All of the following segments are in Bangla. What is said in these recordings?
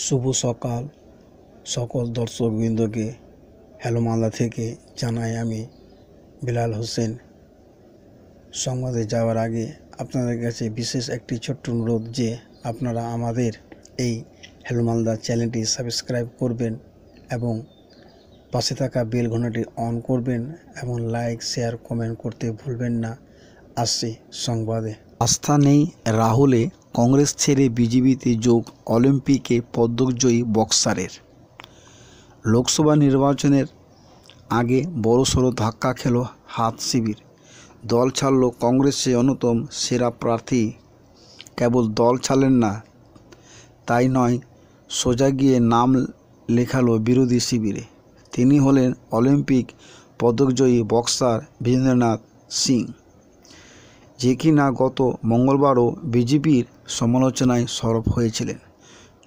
শুভ সকাল সকল দর্শকবৃন্দকে হ্যালো মালদা থেকে জানাই আমি বিলাল হোসেন। সংবাদে যাওয়ার আগে আপনাদের কাছে বিশেষ একটি ছোট্ট অনুরোধ যে আপনারা আমাদের এই হ্যালো মালদা চ্যানেলটি সাবস্ক্রাইব করবেন এবং পাশে থাকা বেল ঘন্টাটি অন করবেন এবং লাইক শেয়ার কমেন্ট করতে ভুলবেন না। আসছি সংবাদে। আস্থা নেই রাহুলে, কংগ্রেস ছেড়ে বিজেপিতে যোগ অলিম্পিকে পদকজয়ী বক্সারের। লোকসভা নির্বাচনের আগে বড়সড় ধাক্কা খেল হাত শিবির। দল ছাড়ল কংগ্রেসে অন্যতম সেরা প্রার্থী। কেবল দল ছাড়লেন না, তাই নয়, সোজা গিয়ে নাম লেখালো বিরোধী শিবিরে। তিনি হলেন অলিম্পিক পদকজয়ী বক্সার বিজেন্দ্রনাথ সিং, যে কিনা গত মঙ্গলবারও বিজেপির সমালোচনায় সরব হয়েছিলেন।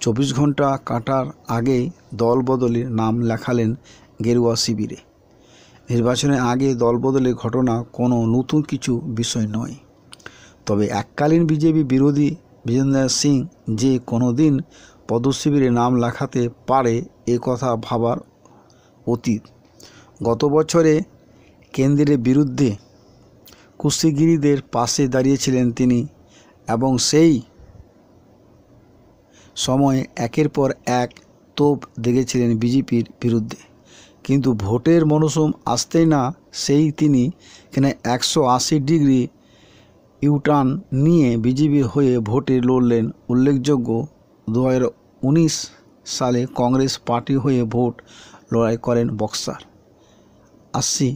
24 ঘন্টা কাটার আগেই দল বদলের নাম লেখালেন গেরুয়া শিবিরে। নির্বাচনের আগে দল বদলের ঘটনা কোনো নতুন কিছু বিষয় নয়, তবে এককালীন বিজেপি বিরোধী বিজেন্দ্র সিং যে কোনো দিন পদশিবিরে নাম লেখাতে পারে এ কথা ভাবার অতীত। গত বছরে কেন্দ্রের বিরুদ্ধে কুস্তিগিরীদের পাশে দাঁড়িয়েছিলেন তিনি এবং সেই সময় একের পর এক তোপ দেখেছিলেন বিজেপির বিরুদ্ধে। কিন্তু ভোটের মরশুম আসতেই না সেই তিনি কিনা 180 ডিগ্রি ইউটার্ন নিয়ে বিজেপির হয়ে ভোটে লড়লেন। উল্লেখযোগ্য, 2019 সালে কংগ্রেস পার্টি হয়ে ভোট লড়াই করেন বক্সার। আসছি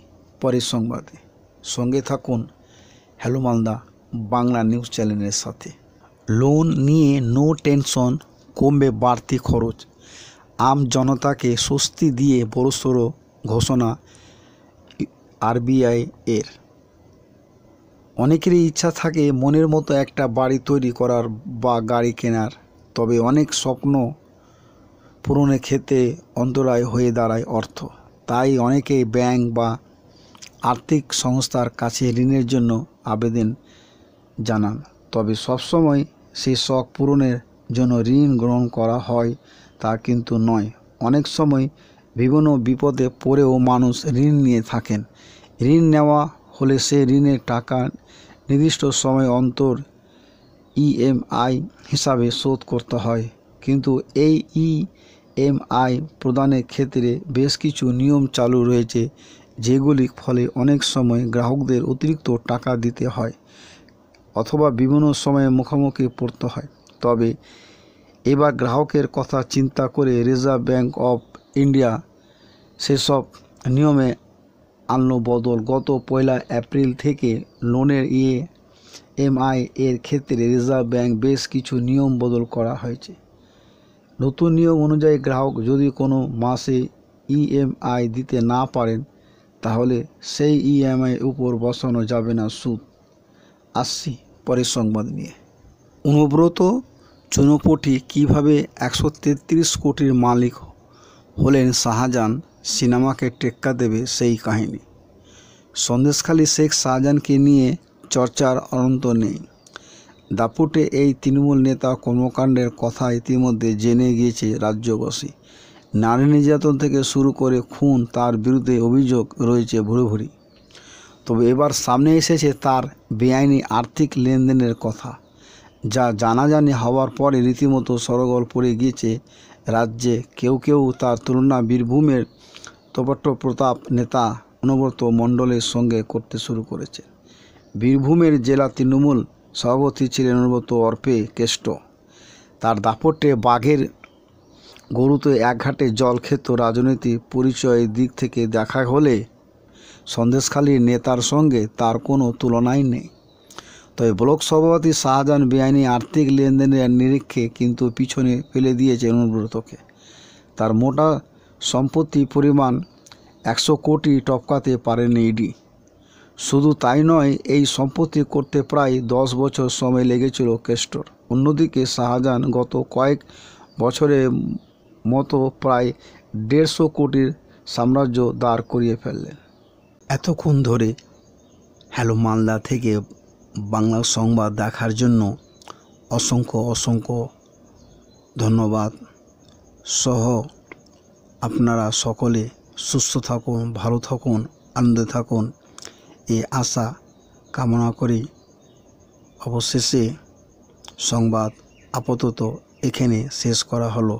পরের সংবাদে, সঙ্গে থাকুন হ্যালো মালদা বাংলা নিউজ চ্যানেলের সাথে। লোন নিয়ে নো টেনশন, কমবে বাড়তি খরচ। আম জনতাকে স্বস্তি দিয়ে বড়সড় ঘোষণা আরবিআই এর। অনেকেরই ইচ্ছা থাকে মনের মতো একটা বাড়ি তৈরি করার বা গাড়ি কেনার, তবে অনেক স্বপ্ন পূরণের ক্ষেত্রে অন্তরায় হয়ে দাঁড়ায় অর্থ। তাই অনেকেই ব্যাংক বা আর্থিক সংস্থার কাছে ঋণের জন্য আবেদন জানান, তবে সবসময় সেই শখ পূরণের জন্য ঋণ গ্রহণ করা হয় তা কিন্তু নয়। অনেক সময় বিভিন্ন বিপদে পড়েও মানুষ ঋণ নিয়ে থাকেন। ঋণ নেওয়া হলে সে ঋণের টাকা নির্দিষ্ট সময় অন্তর ইএমআই হিসাবে শোধ করতে হয়। কিন্তু এই ইএমআই প্রদানের ক্ষেত্রে বেশ কিছু নিয়ম চালু রয়েছে, যেগুলির ফলে অনেক সময় গ্রাহকদের অতিরিক্ত টাকা দিতে হয় অথবা বিভিন্ন সময়ে মুখোমুখি পড়তে হয়। তবে এবার গ্রাহকের কথা চিন্তা করে রিজার্ভ ব্যাঙ্ক অফ ইন্ডিয়া সেসব নিয়মে আনলো বদল। গত 1 এপ্রিল থেকে লোনের ইএমআই এর ক্ষেত্রে রিজার্ভ ব্যাঙ্ক বেশ কিছু নিয়ম বদল করা হয়েছে। নতুন নিয়ম অনুযায়ী গ্রাহক যদি কোনো মাসে ইএমআই দিতে না পারেন, তাহলে সেই ইএমআই উপর বসানো যাবে না সুদ। আসছি পরের সংবাদ নিয়ে। অনুব্রত চুনোপটি কীভাবে 133 কোটির মালিক হলেন শাহজাহান, সিনেমাকে টেক্কা দেবে সেই কাহিনী। সন্দেশখালী শেখ শাহজাহানকে নিয়ে চর্চার অন্ত নেই। দাপুটে এই তৃণমূল নেতা কর্মকাণ্ডের কথা ইতিমধ্যে জেনে গিয়েছে রাজ্যবাসী। নারী নির্যাতন থেকে শুরু করে খুন, তার বিরুদ্ধে অভিযোগ রয়েছে ভুরি ভুরি। তবে এবার সামনে এসেছে তার বেআইনি আর্থিক লেনদেনের কথা, যা জানাজানি হওয়ার পরে রীতিমতো সরগোল পড়ে গিয়েছে রাজ্যে। কেউ কেউ তার তুলনা বীরভূমের তোপট্ট প্রতাপ নেতা অনুব্রত মণ্ডলের সঙ্গে করতে শুরু করেছে। বীরভূমের জেলা তৃণমূল সভাপতি ছিলেন অনুব্রত ওরফে কেষ্ট। তার দাপটে বাঘের গরুতে এক ঘাটে জল খেত রাজনৈতিক পরিচয়ের দিক থেকে দেখা হলে সন্দেশখালীর নেতার সঙ্গে তার কোনো তুলনাই নেই। তবে ব্লক সভাপতি শাহজাহান বেআইনি আর্থিক লেনদেনের নিরীক্ষে কিন্তু পিছনে ফেলে দিয়েছে অনুব্রতকে। তার মোটা সম্পত্তি পরিমাণ 100 কোটি টপকাতে পারেনি ইডি। শুধু তাই নয়, এই সম্পত্তি করতে প্রায় 10 বছর সময় লেগেছিল কেষ্টর। অন্যদিকে শাহজাহান গত কয়েক বছরের মতো প্রায় 150 কোটির সাম্রাজ্য দাঁড় করিয়ে ফেললেন। এতক্ষণ ধরে হ্যালো মালদা থেকে বাংলা সংবাদ দেখার জন্য অসংখ্য ধন্যবাদ। সহ আপনারা সকলে সুস্থ থাকুন, ভালো থাকুন, আনন্দে থাকুন এই আশা কামনা করি অবশেষে সংবাদ আপাতত এখানে শেষ করা হলো।